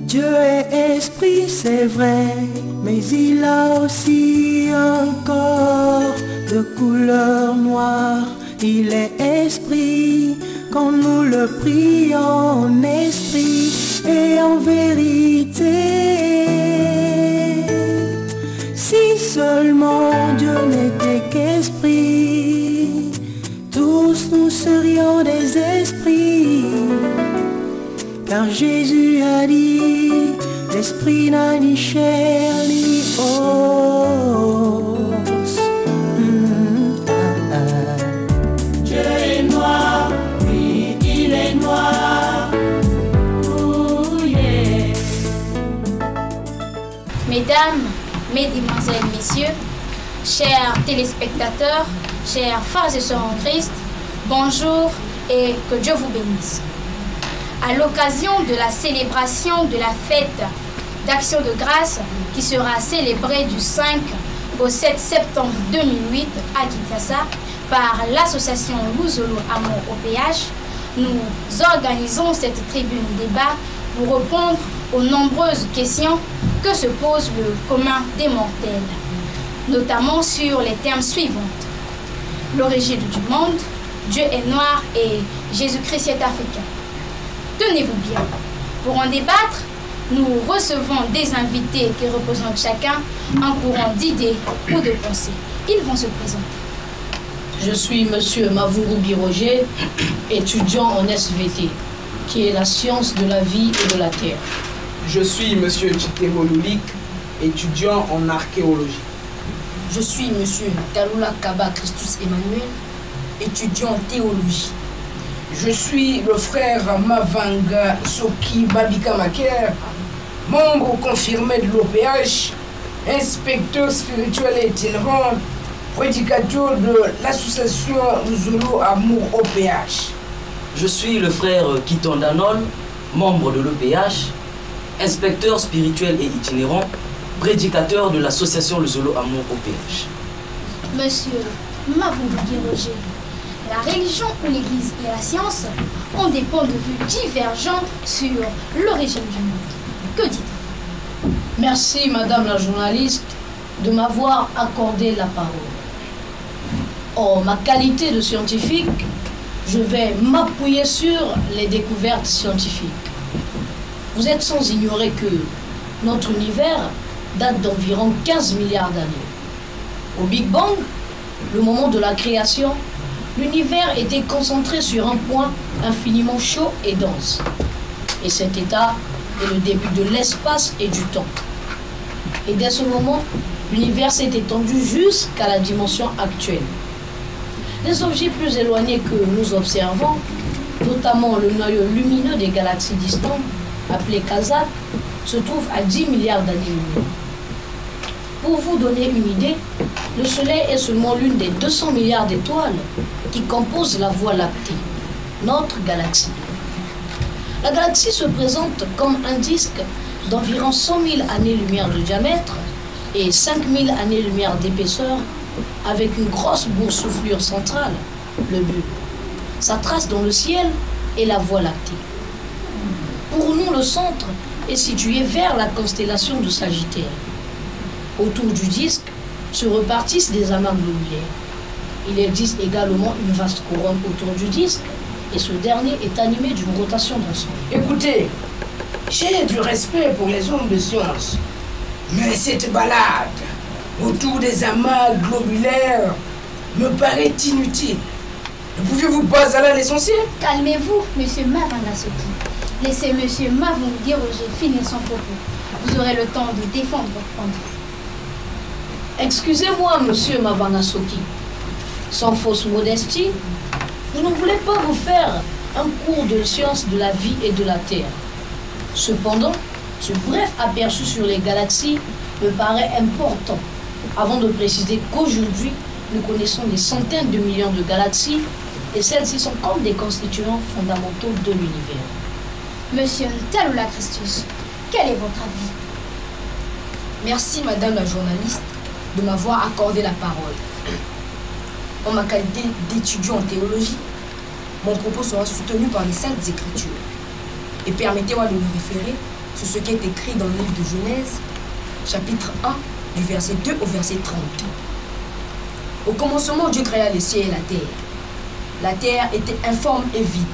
Dieu est esprit, c'est vrai, mais il a aussi un corps de couleur noire. Il est esprit, quand nous le prions en esprit et en vérité. Si seulement Dieu n'était qu'esprit, tous nous serions des esprits. Car Jésus a dit, l'esprit n'a ni chair ni os. Dieu est noir, oui, il est noir. Oh yeah. Mesdames, mesdemoiselles, messieurs, chers téléspectateurs, chers frères et sœurs en Christ, bonjour et que Dieu vous bénisse. À l'occasion de la célébration de la fête d'Action de Grâce qui sera célébrée du 5 au 7 septembre 2008 à Kinshasa par l'association Luzolo Amour OPH, nous organisons cette tribune débat pour répondre aux nombreuses questions que se pose le commun des mortels, notamment sur les thèmes suivants. L'origine du monde, Dieu est noir et Jésus-Christ est africain. Tenez-vous bien. Pour en débattre, nous recevons des invités qui représentent chacun un courant d'idées ou de pensées. Ils vont se présenter. Je suis Monsieur Mavungu Roger, étudiant en SVT, qui est la science de la vie et de la terre. Je suis Monsieur Chitemo Lulik, étudiant en archéologie. Je suis Monsieur Talula Kaba Christus Emmanuel, étudiant en théologie. Je suis le frère Mavanga Soki Babika Maker, membre confirmé de l'OPH, inspecteur spirituel et itinérant, prédicateur de l'association Luzolo Amour OPH. Je suis le frère Kiton Danol, membre de l'OPH, inspecteur spirituel et itinérant, prédicateur de l'association Luzolo Amour OPH. Monsieur Mavungu Roger, la religion ou l'Église et la science ont des points de vue divergents sur l'origine du monde. Que dites-vous? Merci, Madame la journaliste, de m'avoir accordé la parole. En ma qualité de scientifique, je vais m'appuyer sur les découvertes scientifiques. Vous êtes sans ignorer que notre univers date d'environ 15 milliards d'années. Au Big Bang, le moment de la création, l'univers était concentré sur un point infiniment chaud et dense. Et cet état est le début de l'espace et du temps. Et dès ce moment, l'univers s'est étendu jusqu'à la dimension actuelle. Les objets plus éloignés que nous observons, notamment le noyau lumineux des galaxies distantes, appelé Kazakh, se trouvent à 10 milliards d'années-lumière. Pour vous donner une idée, le Soleil est seulement l'une des 200 milliards d'étoiles qui composent la Voie lactée, notre galaxie. La galaxie se présente comme un disque d'environ 100 000 années-lumière de diamètre et 5 000 années-lumière d'épaisseur, avec une grosse boursouflure centrale, le bulbe. Sa trace dans le ciel est la Voie lactée. Pour nous, le centre est situé vers la constellation de Sagittaire. Autour du disque se repartissent des amas globulaires. Il existe également une vaste couronne autour du disque et ce dernier est animé d'une rotation d'ensemble. Écoutez, j'ai du respect pour les hommes de science, mais cette balade autour des amas globulaires me paraît inutile. Ne pouviez-vous pas aller à l'essentiel? Calmez-vous, monsieur Mavangasoki. Laissez monsieur Mavungu Roger finir son propos. Vous aurez le temps de défendre votre point de vue. Excusez-moi, monsieur Mavangasoki. Sans fausse modestie, je ne voulais pas vous faire un cours de science de la vie et de la terre. Cependant, ce bref aperçu sur les galaxies me paraît important, avant de préciser qu'aujourd'hui, nous connaissons des centaines de millions de galaxies et celles-ci sont comme des constituants fondamentaux de l'univers. Monsieur Talula Christus, quel est votre avis? Merci, madame la journaliste, de m'avoir accordé la parole. En ma qualité d'étudiant en théologie, mon propos sera soutenu par les Saintes Écritures. Et permettez-moi de me référer C'est ce qui est écrit dans le livre de Genèse, chapitre 1, du verset 2 au verset 30. Au commencement, Dieu créa les cieux et la terre. La terre était informe et vide.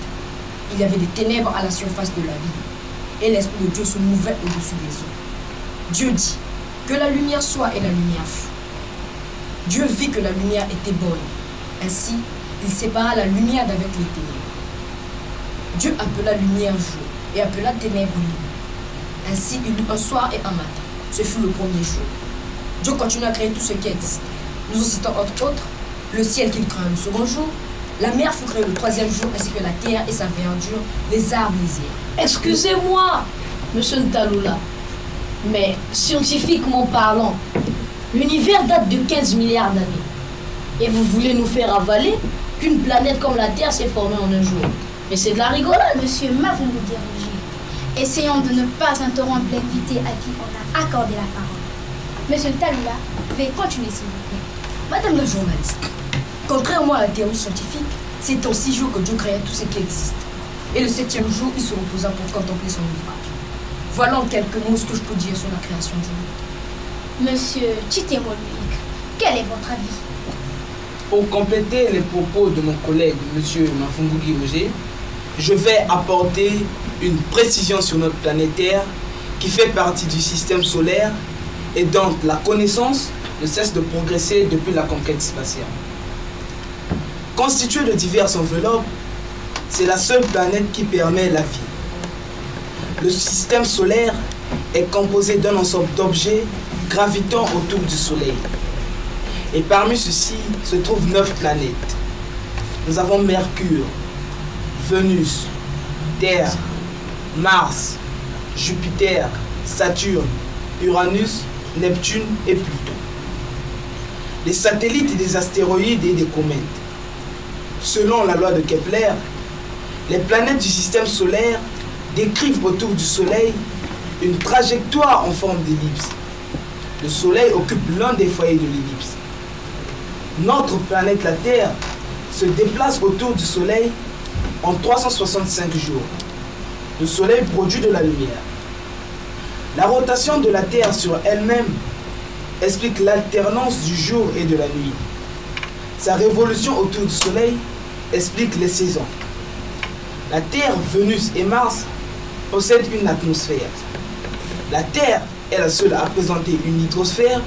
Il y avait des ténèbres à la surface de la vie. Et l'Esprit de Dieu se mouvait au-dessus des eaux. Dieu dit, que la lumière soit, et la lumière fut. Dieu vit que la lumière était bonne. Ainsi, il sépara la lumière d'avec les ténèbres. Dieu appela lumière jour et appela ténèbres nuit. Ainsi, il eut un soir et un matin. Ce fut le premier jour. Dieu continue à créer tout ce qui existe. Nous en citons entre autres le ciel qu'il créa le second jour, la mer fut créée le troisième jour, ainsi que la terre et sa verdure, les arbres, les herbes. Excusez-moi, monsieur Ntaloula, mais scientifiquement parlant, l'univers date de 15 milliards d'années. Et vous voulez nous faire avaler qu'une planète comme la Terre s'est formée en un jour. Mais c'est de la rigolade. Monsieur Mavungoudi Roger, essayons de ne pas interrompre l'invité à qui on a accordé la parole. Monsieur Ntaloula, veuillez continuer s'il vous plaît. Madame la journaliste, contrairement à la théorie scientifique, c'est en 6 jours que Dieu créa tout ce qui existe. Et le 7e jour, il se reposa pour contempler son ouvrage. Voilà en quelques mots ce que je peux dire sur la création du monde. Monsieur Chitemoluik, quel est votre avis? Pour compléter les propos de mon collègue, monsieur Mavungoudi Roger, je vais apporter une précision sur notre planète Terre qui fait partie du système solaire et dont la connaissance ne cesse de progresser depuis la conquête spatiale. Constituée de diverses enveloppes, c'est la seule planète qui permet la vie. Le système solaire est composé d'un ensemble d'objets gravitant autour du Soleil. Et parmi ceux-ci se trouvent 9 planètes. Nous avons Mercure, Vénus, Terre, Mars, Jupiter, Saturne, Uranus, Neptune et Pluton. Les satellites et des astéroïdes et des comètes. Selon la loi de Kepler, les planètes du système solaire décrivent autour du Soleil une trajectoire en forme d'ellipse. Le Soleil occupe l'un des foyers de l'ellipse. Notre planète, la Terre, se déplace autour du Soleil en 365 jours. Le Soleil produit de la lumière. La rotation de la Terre sur elle-même explique l'alternance du jour et de la nuit. Sa révolution autour du Soleil explique les saisons. La Terre, Vénus et Mars possèdent une atmosphère. La Terre est la seule à présenter une hydrosphère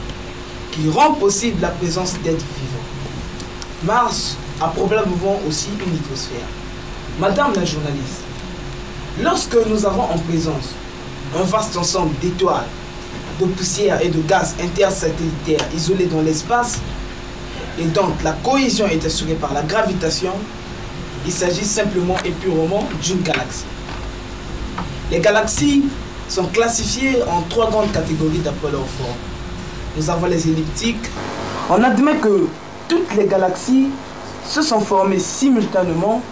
qui rend possible la présence d'êtres vivants. Mars a probablement aussi une hydrosphère. Madame la journaliste, lorsque nous avons en présence un vaste ensemble d'étoiles, de poussière et de gaz intersatellitaires isolés dans l'espace, et donc la cohésion est assurée par la gravitation, il s'agit simplement et purement d'une galaxie. Les galaxies sont classifiées en 3 grandes catégories d'après leur forme. Nous avons les elliptiques. On admet que toutes les galaxies se sont formées simultanément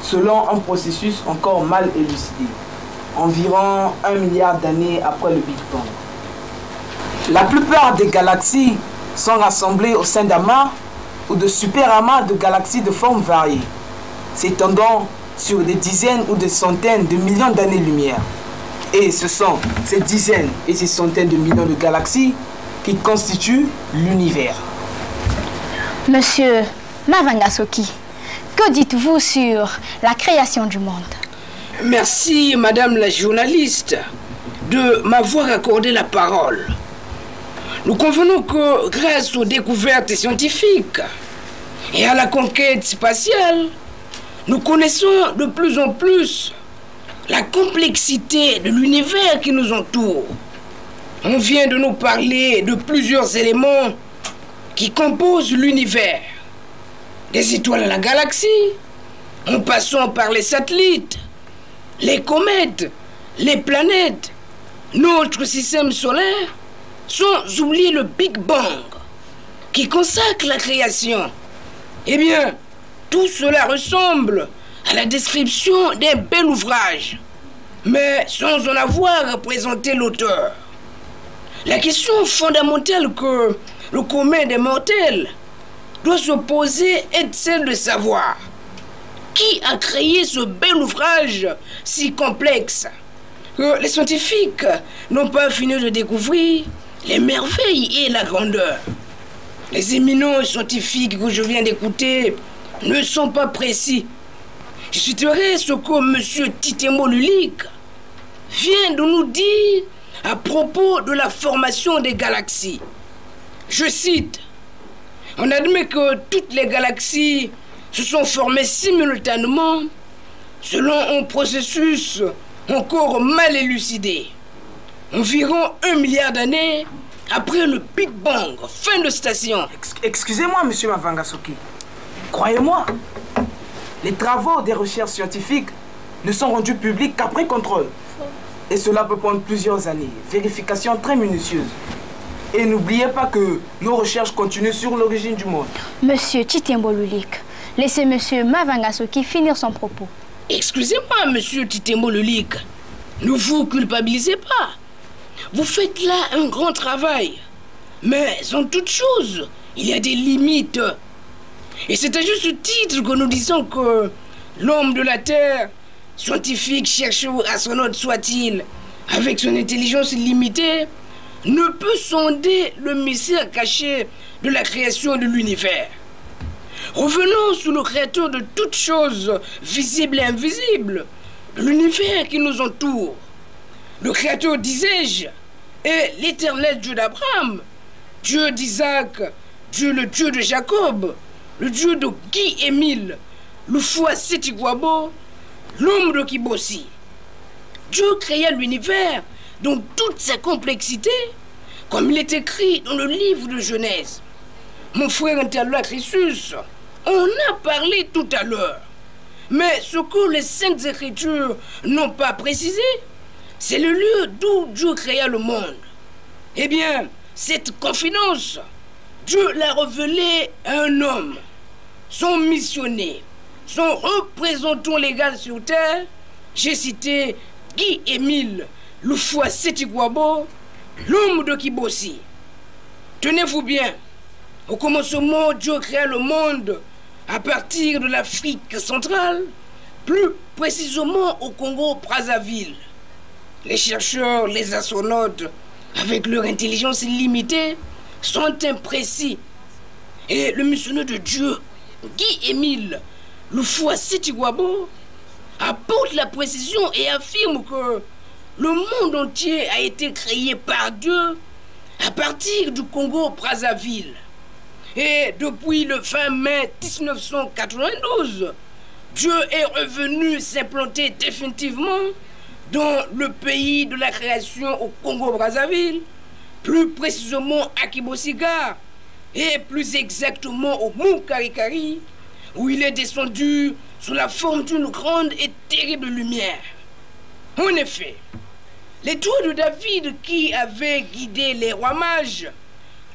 selon un processus encore mal élucidé, environ 1 milliard d'années après le Big Bang. La plupart des galaxies sont rassemblées au sein d'amas ou de superamas de galaxies de formes variées, s'étendant sur des dizaines ou des centaines de millions d'années-lumière. Et ce sont ces dizaines et ces centaines de millions de galaxies qui constituent l'univers. Monsieur Mavangasoki, que dites-vous sur la création du monde? Merci, madame la journaliste, de m'avoir accordé la parole. Nous convenons que grâce aux découvertes scientifiques et à la conquête spatiale, nous connaissons de plus en plus la complexité de l'univers qui nous entoure. On vient de nous parler de plusieurs éléments qui composent l'univers. Des étoiles à la galaxie, en passant par les satellites, les comètes, les planètes, notre système solaire, sans oublier le Big Bang, qui consacre la création. Eh bien, tout cela ressemble à la description d'un bel ouvrage, mais sans en avoir présenté l'auteur. La question fondamentale que le commun des mortels doit se poser est celle de savoir qui a créé ce bel ouvrage si complexe. que les scientifiques n'ont pas fini de découvrir les merveilles et la grandeur. Les éminents scientifiques que je viens d'écouter ne sont pas précis. Je citerai ce que M. Titembo Lulik vient de nous dire à propos de la formation des galaxies. Je cite, « On admet que toutes les galaxies se sont formées simultanément selon un processus encore mal élucidé. Environ 1 milliard d'années après le Big Bang, fin de station. » Excusez-moi, monsieur Mavangasoki. Croyez-moi, les travaux des recherches scientifiques ne sont rendus publics qu'après contrôle. Et cela peut prendre plusieurs années. Vérification très minutieuse. Et n'oubliez pas que nos recherches continuent sur l'origine du monde. Monsieur Titembo Lulik, laissez monsieur Mavangasoki finir son propos. Excusez-moi, monsieur Titembo Lulik. Ne vous culpabilisez pas. Vous faites là un grand travail. Mais en toute chose, il y a des limites. Et c'est à juste titre que nous disons que l'homme de la Terre, scientifique, chercheur, astronaute soit-il, avec son intelligence limitée, ne peut sonder le mystère caché de la création de l'univers. Revenons sur le créateur de toutes choses, visibles et invisibles, de l'univers qui nous entoure. Le créateur, disais-je, est l'éternel Dieu d'Abraham, Dieu d'Isaac, Dieu le Dieu de Jacob, le Dieu de Guy-Émile, Lufua Setigwabo, l'homme de Kibossi. Dieu créa l'univers dans toute sa complexité, comme il est écrit dans le livre de Genèse. Mon frère interlocuteur Christus, on a parlé tout à l'heure. Mais ce que les Saintes Écritures n'ont pas précisé, c'est le lieu d'où Dieu créa le monde. Eh bien, cette confidence, Dieu l'a révélée à un homme, son missionnaire, son représentant légal sur terre. J'ai cité Guy-Émile Lufua Setigwabo, l'homme de Kibossi. Tenez-vous bien, au commencement, Dieu créa le monde à partir de l'Afrique centrale, plus précisément au Congo-Brazzaville. Les chercheurs, les astronautes, avec leur intelligence limitée, sont imprécis. Et le missionnaire de Dieu, Guy-Émile Lufua Setigwabo, apporte la précision et affirme que le monde entier a été créé par Dieu à partir du Congo-Brazzaville. Et depuis le 20 mai 1992, Dieu est revenu s'implanter définitivement dans le pays de la création au Congo-Brazzaville, plus précisément à Kibosiga, et plus exactement au Moukarikari, où il est descendu sous la forme d'une grande et terrible lumière. En effet, l'étoile de David qui avait guidé les rois mages,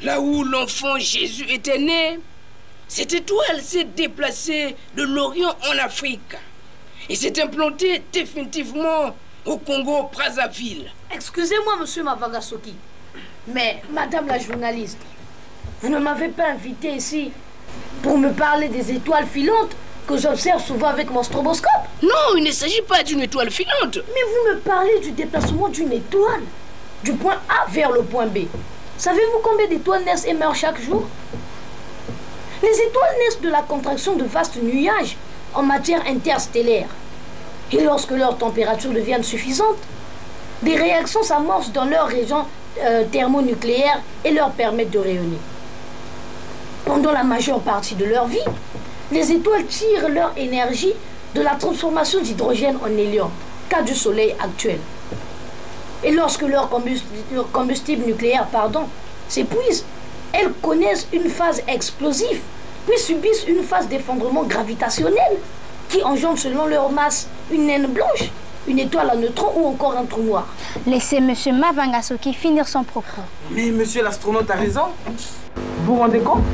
là où l'enfant Jésus était né, cette étoile s'est déplacée de l'Orient en Afrique et s'est implantée définitivement au Congo-Brazzaville. Excusez-moi, monsieur Mavangasoki, mais madame la journaliste, vous ne m'avez pas invité ici pour me parler des étoiles filantes que j'observe souvent avec mon stroboscope. Non, il ne s'agit pas d'une étoile filante. Mais vous me parlez du déplacement d'une étoile, du point A vers le point B. Savez-vous combien d'étoiles naissent et meurent chaque jour? Les étoiles naissent de la contraction de vastes nuages en matière interstellaire. Et lorsque leur température devient suffisante, des réactions s'amorcent dans leur région thermonucléaire et leur permettent de rayonner. Pendant la majeure partie de leur vie, les étoiles tirent leur énergie de la transformation d'hydrogène en hélium, cas du Soleil actuel. Et lorsque leur combustible nucléaire s'épuise, elles connaissent une phase explosive, puis subissent une phase d'effondrement gravitationnel qui engendre selon leur masse une naine blanche, une étoile à neutrons ou encore un trou noir. Laissez M. Mavangasoki finir son propos. Mais monsieur l'astronaute a raison. Vous vous rendez compte?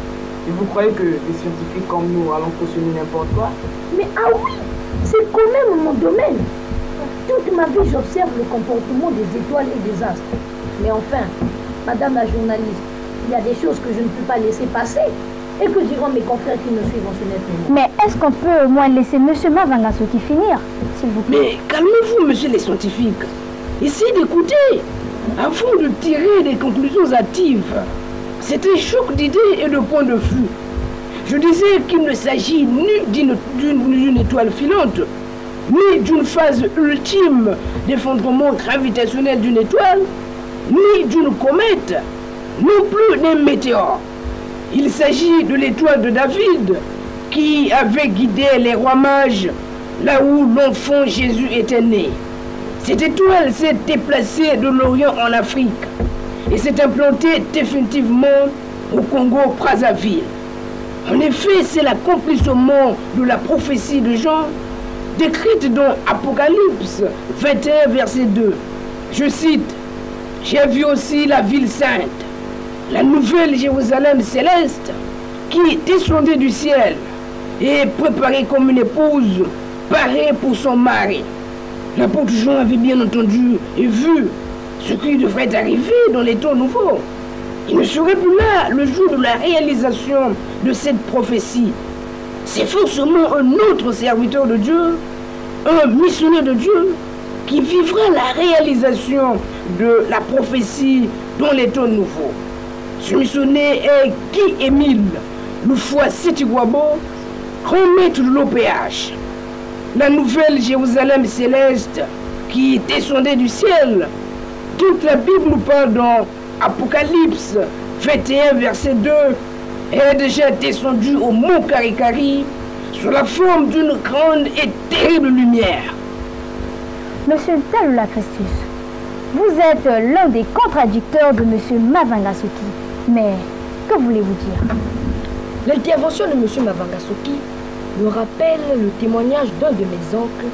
Et vous croyez que les scientifiques comme nous allons cautionner n'importe quoi? Mais ah oui, c'est quand même mon domaine. Toute ma vie, j'observe le comportement des étoiles et des astres. Mais enfin, madame la journaliste, il y a des choses que je ne peux pas laisser passer et que diront mes confrères qui me suivent en ce net. Mais est-ce qu'on peut au moins laisser M. Mavangasoki finir, s'il vous plaît? Mais calmez-vous, monsieur les scientifiques. Essayez d'écouter afin de tirer des conclusions hâtives. C'est un choc d'idées et de points de vue. Je disais qu'il ne s'agit ni d'une étoile filante, ni d'une phase ultime d'effondrement gravitationnel d'une étoile, ni d'une comète, non plus d'un météore. Il s'agit de l'étoile de David qui avait guidé les rois mages là où l'enfant Jésus était né. Cette étoile s'est déplacée de l'Orient en Afrique et s'est implantée définitivement au Congo-Brazzaville. En effet, c'est l'accomplissement de la prophétie de Jean décrite dans Apocalypse 21, verset 2. Je cite, « J'ai vu aussi la ville sainte, la nouvelle Jérusalem céleste, qui descendait du ciel et préparée comme une épouse parée pour son mari. » L'apôtre Jean avait bien entendu et vu ce qui devrait arriver dans les temps nouveaux. Il ne serait plus là le jour de la réalisation de cette prophétie. C'est forcément un autre serviteur de Dieu, un missionnaire de Dieu, qui vivra la réalisation de la prophétie dans les temps nouveaux. Ce missionnaire est Guy Émile Loufoua Sétigouabo, grand maître de l'OPH. La nouvelle Jérusalem céleste qui descendait du ciel. Toute la Bible nous parle dans Apocalypse 21, verset 2. Elle est déjà descendue au mont Karikari sous la forme d'une grande et terrible lumière. Monsieur Talula Christus, vous êtes l'un des contradicteurs de Monsieur Mavanga-Soki. Mais que voulez-vous dire? L'intervention de Monsieur Mavanga-Soki me rappelle le témoignage d'un de mes oncles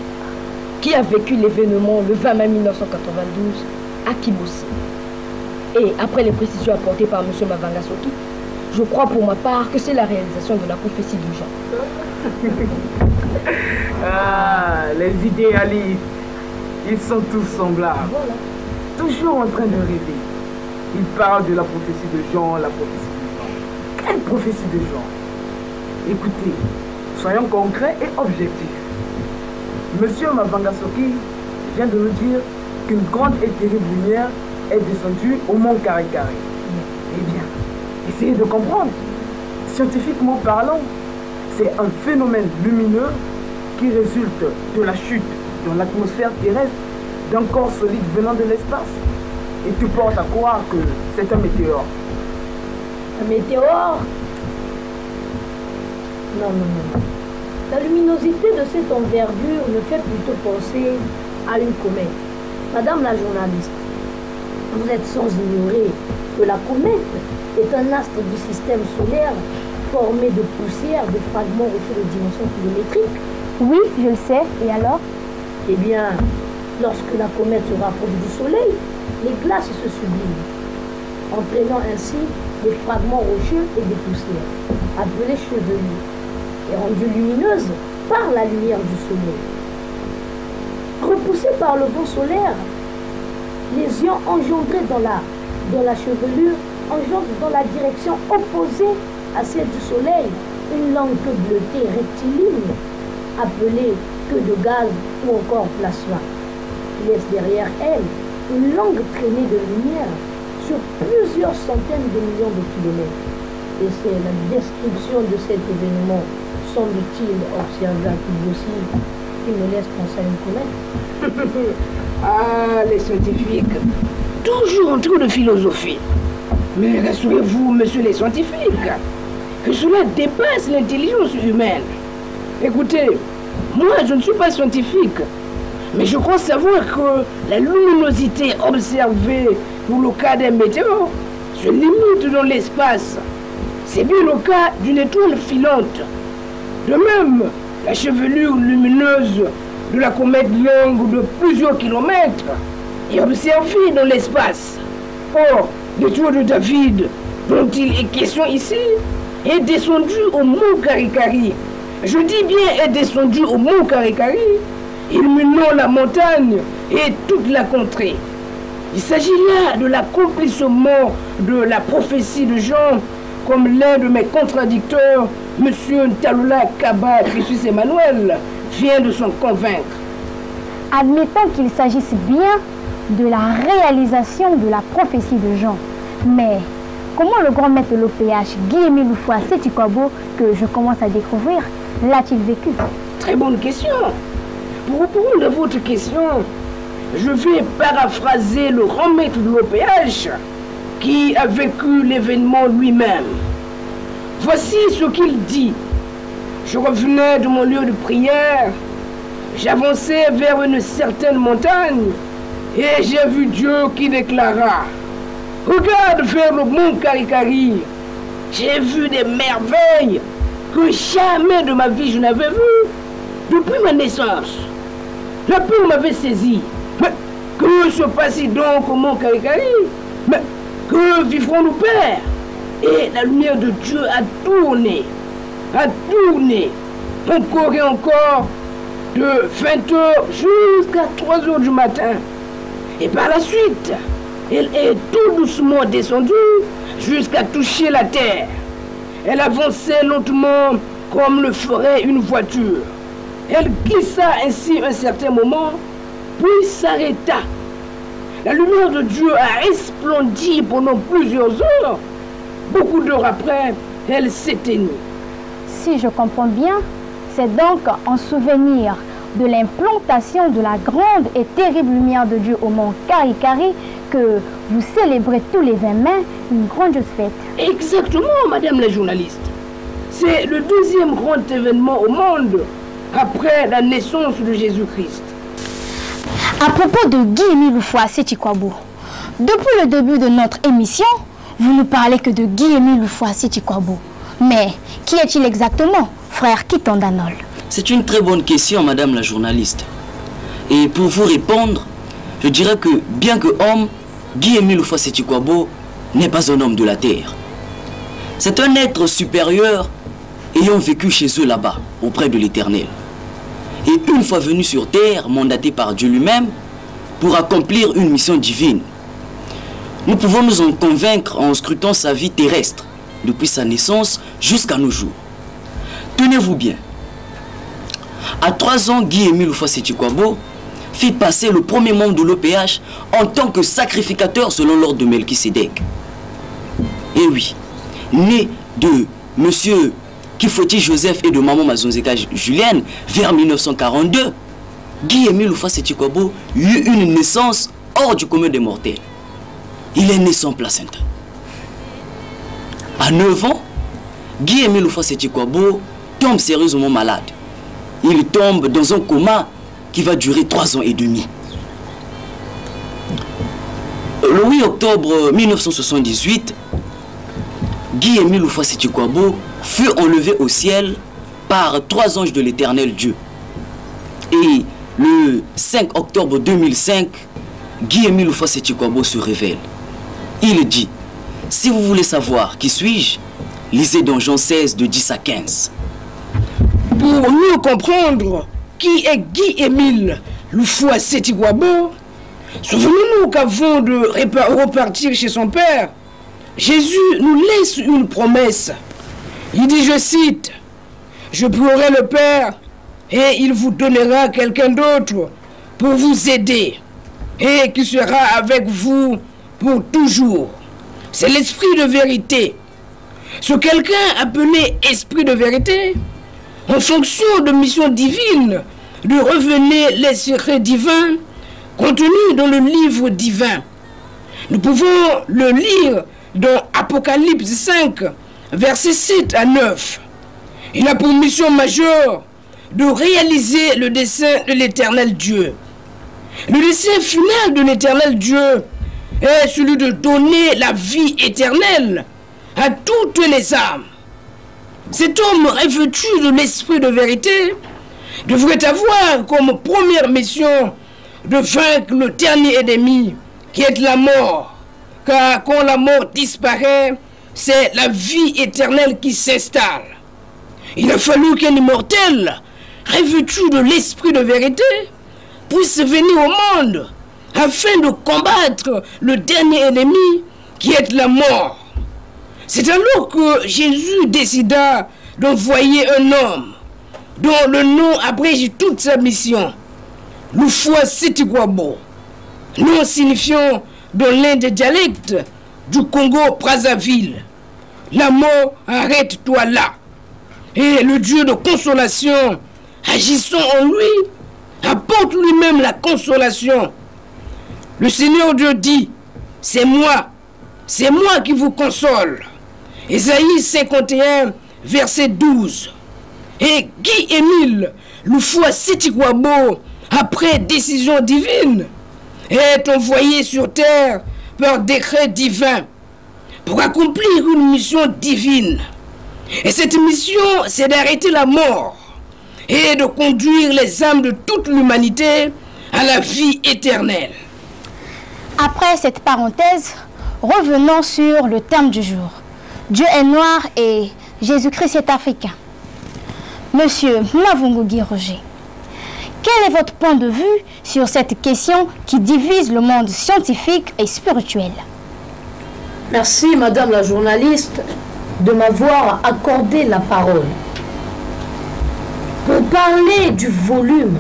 qui a vécu l'événement le 20 mai 1992 à Kibossi. Et après les précisions apportées par M. Mavanga-Soki, je crois pour ma part que c'est la réalisation de la prophétie de Jean. Ah, les idéalistes, ils sont tous semblables, Voilà. toujours en train de rêver. Ils parlent de la prophétie de Jean, la prophétie de Jean. Quelle prophétie de Jean? Écoutez, soyons concrets et objectifs. Monsieur Mavanga-Soki vient de nous dire qu'une grande et terrible lumière est descendue au mont Karikari. Eh bien, essayez de comprendre. Scientifiquement parlant, c'est un phénomène lumineux qui résulte de la chute dans l'atmosphère terrestre d'un corps solide venant de l'espace. Et tu portes à croire que c'est un météore. Un météore? Non, non, non. La luminosité de cette envergure me fait plutôt penser à une comète. Madame la journaliste, vous êtes sans ignorer que la comète est un astre du système solaire formé de poussière, de fragments rocheux de dimension kilométrique. Oui, je le sais. Et alors? Eh bien, lorsque la comète se rapproche du Soleil, les glaces se subliment, entraînant ainsi des fragments rocheux et des poussières, appelées chevelures, et rendues lumineuses par la lumière du Soleil. Repoussés par le vent solaire, les ions engendrés dans la chevelure engendrent dans la direction opposée à celle du Soleil une langue bleutée rectiligne, appelée queue de gaz ou encore plasma, qui laisse derrière elle une longue traînée de lumière sur plusieurs centaines de millions de kilomètres. Et c'est la description de cet événement, semble-t-il, observé à Kibossi, qui me laisse penser à une comète. Ah, les scientifiques, toujours en train de philosophie. Mais rassurez-vous, monsieur les scientifiques, que cela dépasse l'intelligence humaine. Écoutez, moi je ne suis pas scientifique, mais je crois savoir que la luminosité observée pour le cas des météores se limite dans l'espace. C'est bien le cas d'une étoile filante. De même, la chevelure lumineuse de la comète longue de plusieurs kilomètres est observée dans l'espace. Or, l'étoile de David, dont il est question ici, est descendue au mont Karikari. Je dis bien est descendue au mont Karikari, illuminant la montagne et toute la contrée. Il s'agit là de l'accomplissement de la prophétie de Jean, comme l'un de mes contradicteurs, M. Talula Kaba Christus Emmanuel, vient de s'en convaincre. Admettons qu'il s'agisse bien de la réalisation de la prophétie de Jean. Mais comment le grand maître de l'OPH, Guy-Émile Loufoua-Seti-Kwabo, que je commence à découvrir, l'a-t-il vécu? Très bonne question. Pour répondre à votre question, je vais paraphraser le grand maître de l'OPH qui a vécu l'événement lui-même. Voici ce qu'il dit. Je revenais de mon lieu de prière, j'avançais vers une certaine montagne et j'ai vu Dieu qui déclara: regarde vers le mont Karikari, j'ai vu des merveilles que jamais de ma vie je n'avais vues depuis ma naissance. La peur m'avait saisi. Mais que se passe-t-il donc au mont Karikari? Mais que vivrons-nous, Père? Et la lumière de Dieu a tourné, encore et encore, de 20h jusqu'à 3h du matin. Et par la suite, elle est tout doucement descendue jusqu'à toucher la terre. Elle avançait lentement comme le ferait une voiture. Elle glissa ainsi un certain moment, puis s'arrêta. La lumière de Dieu a resplendi pendant plusieurs heures. Beaucoup d'heures après, elle s'éteignit. Si je comprends bien, c'est donc en souvenir de l'implantation de la grande et terrible lumière de Dieu au mont Karikari que vous célébrez tous les 20 mai une grandeuse fête. Exactement, madame la journaliste. C'est le deuxième grand événement au monde après la naissance de Jésus-Christ. À propos de Guy-Émile Loufoua-Seti-Kwabo, depuis le début de notre émission, vous ne parlez que de Guy-Émile Loufoua-Seti-Kwabo. Mais qui est-il exactement, frère Kitondanol? C'est une très bonne question, madame la journaliste. Et pour vous répondre, je dirais que, bien que homme, Guy-Émile Loufoua-Seti-Kwabo n'est pas un homme de la terre. C'est un être supérieur ayant vécu chez eux là-bas, auprès de l'Éternel. Et une fois venu sur terre, mandaté par Dieu lui-même, pour accomplir une mission divine. Nous pouvons nous en convaincre en scrutant sa vie terrestre, depuis sa naissance jusqu'à nos jours. Tenez-vous bien. À 3 ans, Guy-Émile Loufoua-Seti-Kwabo fit passer le premier membre de l'OPH en tant que sacrificateur selon l'ordre de Melchisédek. Et oui, né de monsieur Kifoti Joseph et de maman Mazonzeka Julienne vers 1942, Guy-Émile Loufoua-Seti-Kwabo eut une naissance hors du commun des mortels. Il est né sans placenta. À 9 ans, Guy-Émile Loufoua-Seti-Kwabo tombe sérieusement malade. Il tombe dans un coma qui va durer 3 ans et demi. Le 8 octobre 1978, Guy-Émile Loufoua-Seti-Kwabo fut enlevé au ciel par 3 anges de l'Éternel Dieu. Et le 5 octobre 2005, Guy-Émile Loufoua-Seti-Kwabo se révèle. Il dit: si vous voulez savoir qui suis-je, lisez dans Jean 16 de 10 à 15. Pour mieux comprendre qui est Guy-Émile Loufoua-Seti-Kwabo, souvenez-nous qu'avant de repartir chez son père, Jésus nous laisse une promesse. Il dit, je cite: je prierai le Père et il vous donnera quelqu'un d'autre pour vous aider et qui sera avec vous pour toujours. C'est l'esprit de vérité. Ce quelqu'un appelé esprit de vérité, en fonction de mission divine, de révéler les secrets divins contenus dans le livre divin. Nous pouvons le lire dans Apocalypse 5, versets 7 à 9. Il a pour mission majeure de réaliser le dessein de l'Éternel Dieu. Le dessein final de l'Éternel Dieu est celui de donner la vie éternelle à toutes les âmes. Cet homme revêtu de l'esprit de vérité devrait avoir comme première mission de vaincre le dernier ennemi qui est la mort. Car quand la mort disparaît, c'est la vie éternelle qui s'installe. Il a fallu qu'un immortel revêtu de l'esprit de vérité puisse venir au monde afin de combattre le dernier ennemi qui est la mort. C'est alors que Jésus décida d'envoyer un homme dont le nom abrège toute sa mission, Loufoua-Seti-Kwabo. nom signifiant dans l'un des dialectes du Congo-Brazzaville. La mort, arrête-toi là. Et le Dieu de consolation, agissant en lui, apporte lui-même la consolation. Le Seigneur Dieu dit, c'est moi qui vous console. Ésaïe 51, verset 12. Et Guy-Émile Loufoua Sitikwabo, après décision divine, est envoyé sur terre par décret divin pour accomplir une mission divine. Et cette mission, c'est d'arrêter la mort et de conduire les âmes de toute l'humanité à la vie éternelle. Après cette parenthèse, revenons sur le thème du jour. Dieu est noir et Jésus-Christ est africain. Monsieur Mavungugi Roger, quel est votre point de vue sur cette question qui divise le monde scientifique et spirituel? Merci, madame la journaliste, de m'avoir accordé la parole. Pour parler du volume,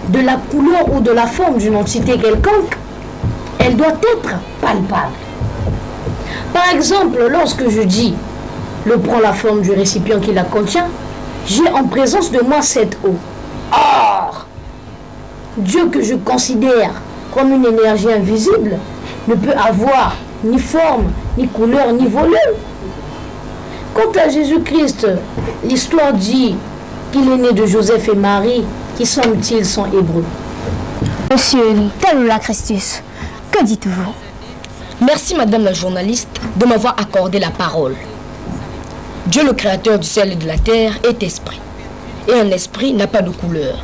de la couleur ou de la forme d'une entité quelconque, elle doit être palpable. Par exemple, lorsque je dis « l'eau prend la forme du récipient qui la contient », j'ai en présence de moi cette eau. Or, Dieu que je considère comme une énergie invisible ne peut avoir ni forme, ni couleur, ni volume. Quant à Jésus-Christ, l'histoire dit qu'il est né de Joseph et Marie, qui semble-t-il sont hébreux. Monsieur Talula Christus, que dites-vous? Merci, madame la journaliste, de m'avoir accordé la parole. Dieu, le créateur du ciel et de la terre, est esprit. Et un esprit n'a pas de couleur.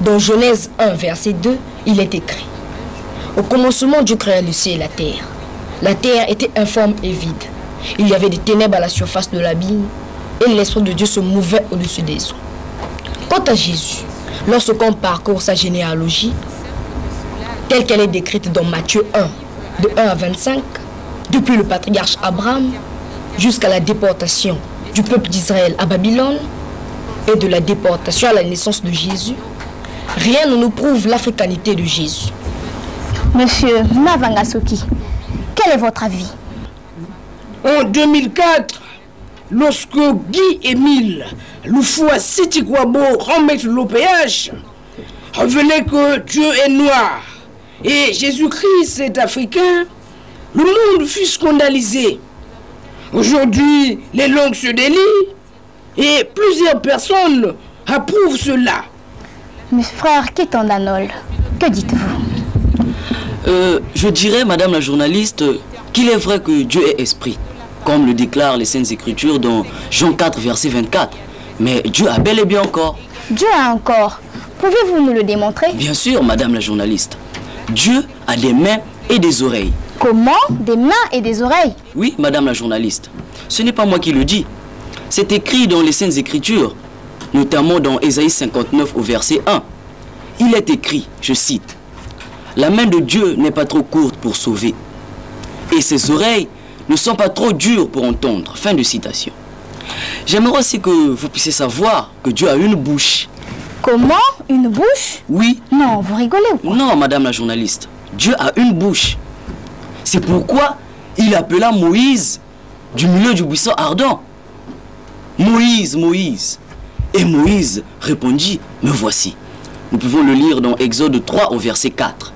Dans Genèse 1, verset 2, il est écrit: au commencement, Dieu créa le ciel et la terre. La terre était informe et vide. Il y avait des ténèbres à la surface de l'abîme, et l'Esprit de Dieu se mouvait au-dessus des eaux. Quant à Jésus, lorsqu'on parcourt sa généalogie, telle qu'elle est décrite dans Matthieu 1, de 1 à 25, depuis le patriarche Abraham, jusqu'à la déportation du peuple d'Israël à Babylone, et de la déportation à la naissance de Jésus, rien ne nous prouve l'africanité de Jésus. Monsieur Mavangasuki, quel est votre avis? En 2004, lorsque Guy-Émile Loufoua Sitikwabo remet l'OPH, révélait que Dieu est noir et Jésus-Christ est africain, le monde fut scandalisé. Aujourd'hui, les langues se délient et plusieurs personnes approuvent cela. Mes frères Kitandanol, que dites-vous? Je dirais, madame la journaliste, qu'il est vrai que Dieu est esprit, comme le déclarent les Saintes Écritures dans Jean 4, verset 24. Mais Dieu a bel et bien un corps. Dieu a un corps. Pouvez-vous nous le démontrer? Bien sûr, madame la journaliste. Dieu a des mains et des oreilles. Comment? Des mains et des oreilles? Oui, madame la journaliste. Ce n'est pas moi qui le dis. C'est écrit dans les Saintes Écritures, notamment dans Ésaïe 59 au verset 1. Il est écrit, je cite: la main de Dieu n'est pas trop courte pour sauver, et ses oreilles ne sont pas trop dures pour entendre. Fin de citation. J'aimerais aussi que vous puissiez savoir que Dieu a une bouche. Comment? Une bouche? Oui. Non, vous rigolez ou quoi? Non, madame la journaliste. Dieu a une bouche. C'est pourquoi il appela Moïse du milieu du buisson ardent. Moïse, Moïse. Et Moïse répondit: me voici. Nous pouvons le lire dans Exode 3 au verset 4.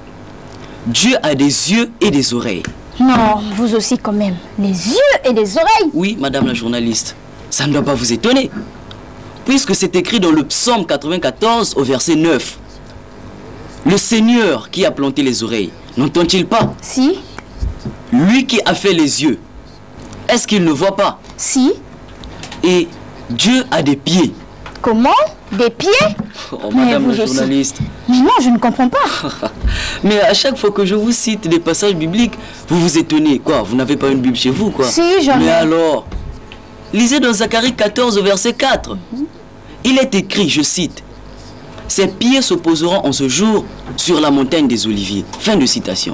Dieu a des yeux et des oreilles. Non, vous aussi quand même. Les yeux et les oreilles? Oui, madame la journaliste. Ça ne doit pas vous étonner, puisque c'est écrit dans le psaume 94 au verset 9. Le Seigneur qui a planté les oreilles, n'entend-il pas? Si. Lui qui a fait les yeux, est-ce qu'il ne voit pas? Si. Et Dieu a des pieds. Comment? Des pieds? Oh, madame la journaliste. Mais non, je ne comprends pas. Mais à chaque fois que je vous cite des passages bibliques, vous vous étonnez. Quoi, vous n'avez pas une Bible chez vous, quoi? Si, j'en ai. Mais alors, lisez dans Zacharie 14 au verset 4. Il est écrit, je cite: ses pieds se poseront en ce jour sur la montagne des Oliviers. Fin de citation.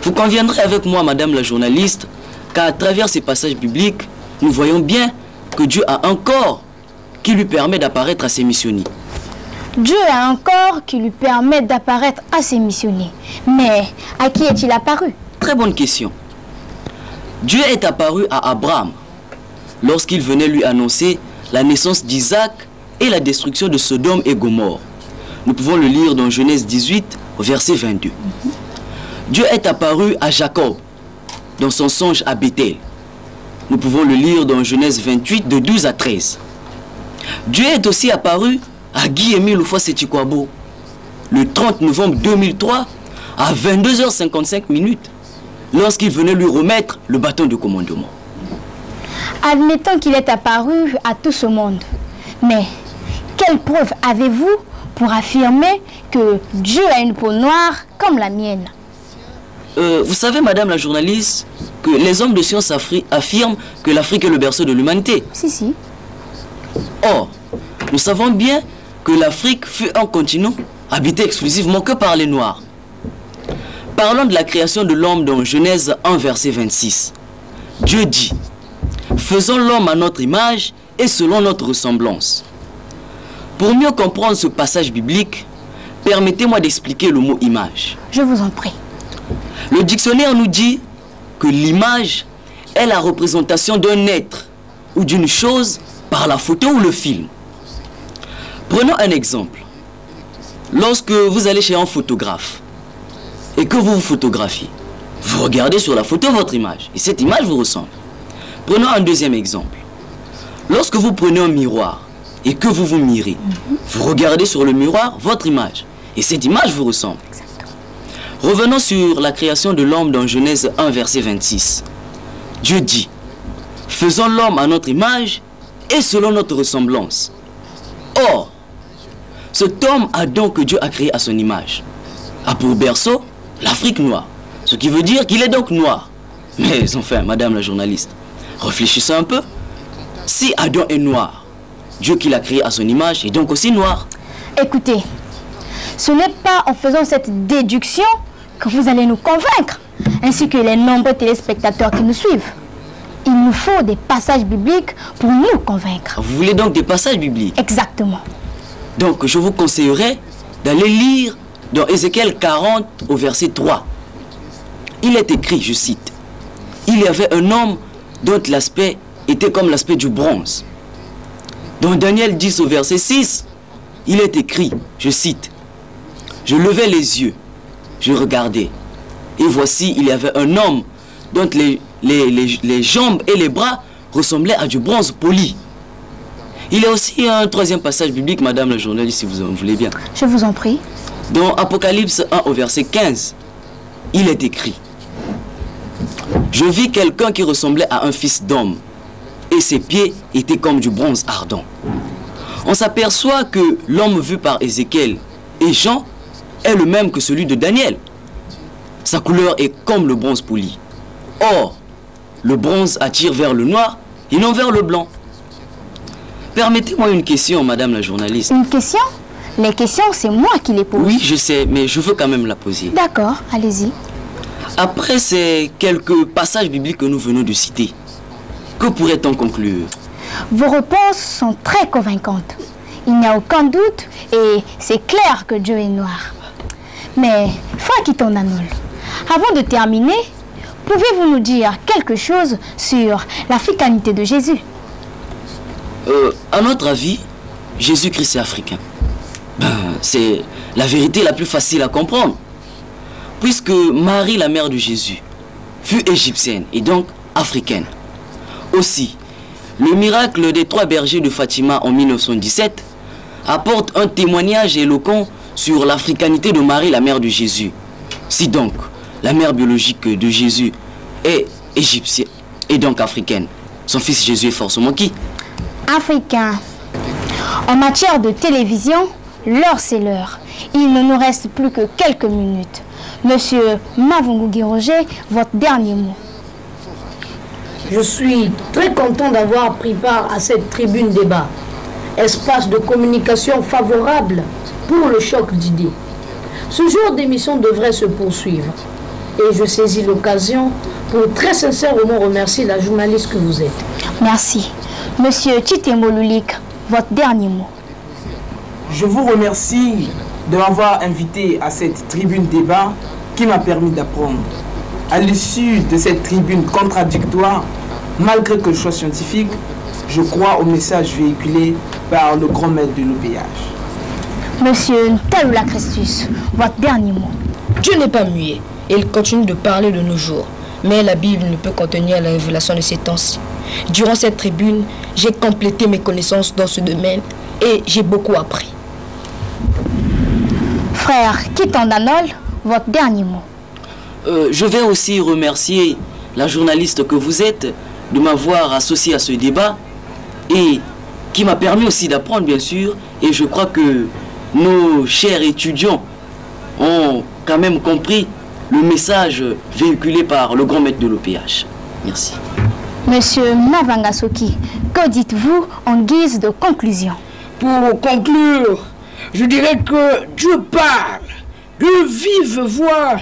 Vous conviendrez avec moi, madame la journaliste, qu'à travers ces passages bibliques, nous voyons bien que Dieu a un corps qui lui permet d'apparaître à ses missionnaires. Dieu a un corps qui lui permet d'apparaître à ses missionnaires. Mais à qui est-il apparu? Très bonne question. Dieu est apparu à Abraham lorsqu'il venait lui annoncer la naissance d'Isaac et la destruction de Sodome et Gomorrhe. Nous pouvons le lire dans Genèse 18, au verset 22. Dieu est apparu à Jacob dans son songe à Bethel. Nous pouvons le lire dans Genèse 28, de 12 à 13. Dieu est aussi apparu à Guy-Émile Houphouët-Sétiquabo le 30 novembre 2003 à 22h55 lorsqu'il venait lui remettre le bâton de commandement. Admettons qu'il est apparu à tout ce monde. Mais quelle preuve avez-vous pour affirmer que Dieu a une peau noire comme la mienne? Vous savez, madame la journaliste, que les hommes de science affirment que l'Afrique est le berceau de l'humanité. Si. Or, nous savons bien que l'Afrique fut un continent habité exclusivement que par les Noirs. Parlons de la création de l'homme dans Genèse 1, verset 26. Dieu dit, « Faisons l'homme à notre image et selon notre ressemblance. » Pour mieux comprendre ce passage biblique, permettez-moi d'expliquer le mot « image ». Je vous en prie. Le dictionnaire nous dit que l'image est la représentation d'un être ou d'une chose par la photo ou le film. Prenons un exemple. Lorsque vous allez chez un photographe et que vous vous photographiez, vous regardez sur la photo votre image et cette image vous ressemble. Prenons un deuxième exemple. Lorsque vous prenez un miroir et que vous vous mirez, vous regardez sur le miroir votre image et cette image vous ressemble. Revenons sur la création de l'homme dans Genèse 1, verset 26. Dieu dit, « Faisons l'homme à notre image et selon notre ressemblance. » Or, cet homme Adam que Dieu a créé à son image a pour berceau l'Afrique noire. Ce qui veut dire qu'il est donc noir. Mais enfin, madame la journaliste, réfléchissez un peu. Si Adam est noir, Dieu qui l'a créé à son image est donc aussi noir. Écoutez, ce n'est pas en faisant cette déduction que vous allez nous convaincre, ainsi que les nombreux téléspectateurs qui nous suivent. Il nous faut des passages bibliques pour nous convaincre. Vous voulez donc des passages bibliques? Exactement. Donc je vous conseillerais d'aller lire dans Ézéchiel 40 au verset 3. Il est écrit, je cite, « Il y avait un homme dont l'aspect était comme l'aspect du bronze. » Dans Daniel 10 au verset 6, il est écrit, je cite, « Je levai les yeux, je regardais, et voici il y avait un homme dont les jambes et les bras ressemblaient à du bronze poli. » Il y a aussi un troisième passage biblique, madame la journaliste, si vous en voulez bien. Je vous en prie. Dans Apocalypse 1 au verset 15, il est écrit, « Je vis quelqu'un qui ressemblait à un fils d'homme, et ses pieds étaient comme du bronze ardent. » On s'aperçoit que l'homme vu par Ézéchiel et Jean est le même que celui de Daniel. Sa couleur est comme le bronze poli. Or, le bronze attire vers le noir et non vers le blanc. Permettez-moi une question, madame la journaliste. Une question? Les questions, c'est moi qui les pose. Oui, je sais, mais je veux quand même la poser. D'accord, allez-y. Après ces quelques passages bibliques que nous venons de citer, que pourrait-on conclure? Vos réponses sont très convaincantes. Il n'y a aucun doute et c'est clair que Dieu est noir. Mais, Frère Tonanol, avant de terminer, pouvez-vous nous dire quelque chose sur l'africanité de Jésus? À notre avis, Jésus-Christ est africain. C'est la vérité la plus facile à comprendre. Puisque Marie, la mère de Jésus, fut égyptienne et donc africaine. Aussi, le miracle des 3 bergers de Fatima en 1917 apporte un témoignage éloquent sur l'africanité de Marie, la mère de Jésus. Si donc, la mère biologique de Jésus est égyptienne et donc africaine, son fils Jésus est forcément qui? Africain. En matière de télévision, l'heure c'est l'heure. Il ne nous reste plus que quelques minutes. Monsieur Mavungu Roger, votre dernier mot. Je suis très content d'avoir pris part à cette tribune débat. Espace de communication favorable pour le choc d'idées. Ce genre d'émission devrait se poursuivre. Et je saisis l'occasion pour très sincèrement remercier la journaliste que vous êtes. Merci. Monsieur Chitembo Lulik, votre dernier mot. Je vous remercie de m'avoir invité à cette tribune débat qui m'a permis d'apprendre. À l'issue de cette tribune contradictoire, malgré que je sois scientifique, je crois au message véhiculé par le grand maître de l'OPH. Monsieur Ntalula Christus, votre dernier mot. Dieu n'est pas muet et il continue de parler de nos jours. Mais la Bible ne peut contenir la révélation de ces temps-ci. Durant cette tribune, j'ai complété mes connaissances dans ce domaine et j'ai beaucoup appris. Frère Kitandanol, votre dernier mot. Je vais aussi remercier la journaliste que vous êtes de m'avoir associé à ce débat et qui m'a permis aussi d'apprendre, bien sûr. Et je crois que nos chers étudiants ont quand même compris le message véhiculé par le grand maître de l'OPH. Merci. Monsieur Mavangasoki, que dites-vous en guise de conclusion? Pour conclure, je dirais que Dieu parle de vive voix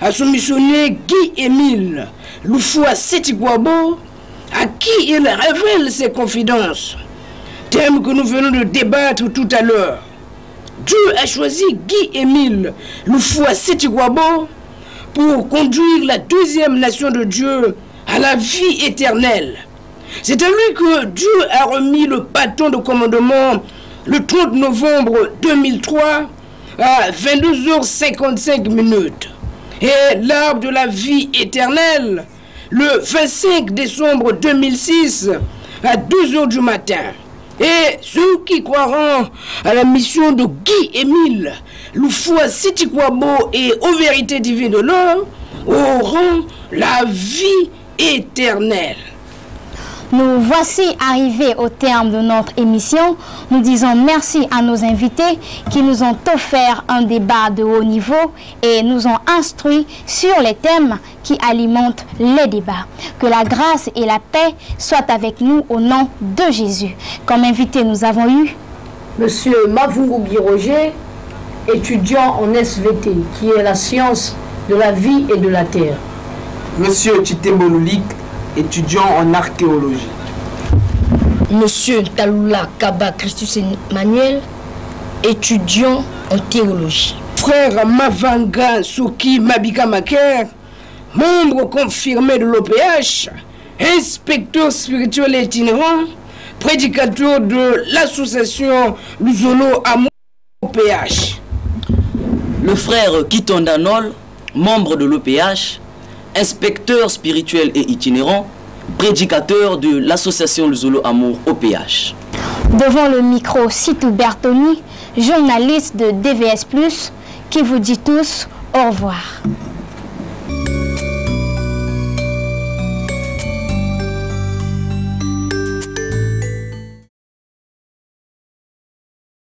à son missionnaire Guy-Émile Loufoua Sétigouabo, à qui il révèle ses confidences. Thème que nous venons de débattre tout à l'heure. Dieu a choisi Guy-Émile Loufoua Sétigouabo pour conduire la deuxième nation de Dieu à la vie éternelle. C'est à lui que Dieu a remis le bâton de commandement le 30 novembre 2003 à 22h55. Et l'arbre de la vie éternelle le 25 décembre 2006 à 2h du matin. Et ceux qui croiront à la mission de Guy-Émile Loufoua Sétigouabo et aux vérités divines de l'homme auront la vie éternelle. Nous voici arrivés au terme de notre émission. Nous disons merci à nos invités qui nous ont offert un débat de haut niveau et nous ont instruits sur les thèmes qui alimentent les débats. Que la grâce et la paix soient avec nous au nom de Jésus. Comme invité, nous avons eu Monsieur Mavungubi Roger, étudiant en SVT, qui est la science de la vie et de la terre. Monsieur Chitembo Lulik, étudiant en archéologie. Monsieur Ntalula Kaba Christus Emmanuel, étudiant en théologie. Frère Mavanga Souki Mabika Maker, membre confirmé de l'OPH, inspecteur spirituel itinérant, prédicateur de l'association Luzolo Amour OPH. Le frère Kitandanol, membre de l'OPH, inspecteur spirituel et itinérant, prédicateur de l'association Luzolo Amour OPH. devant le micro Sitou Bertoni, journaliste de DVS+, qui vous dit tous au revoir.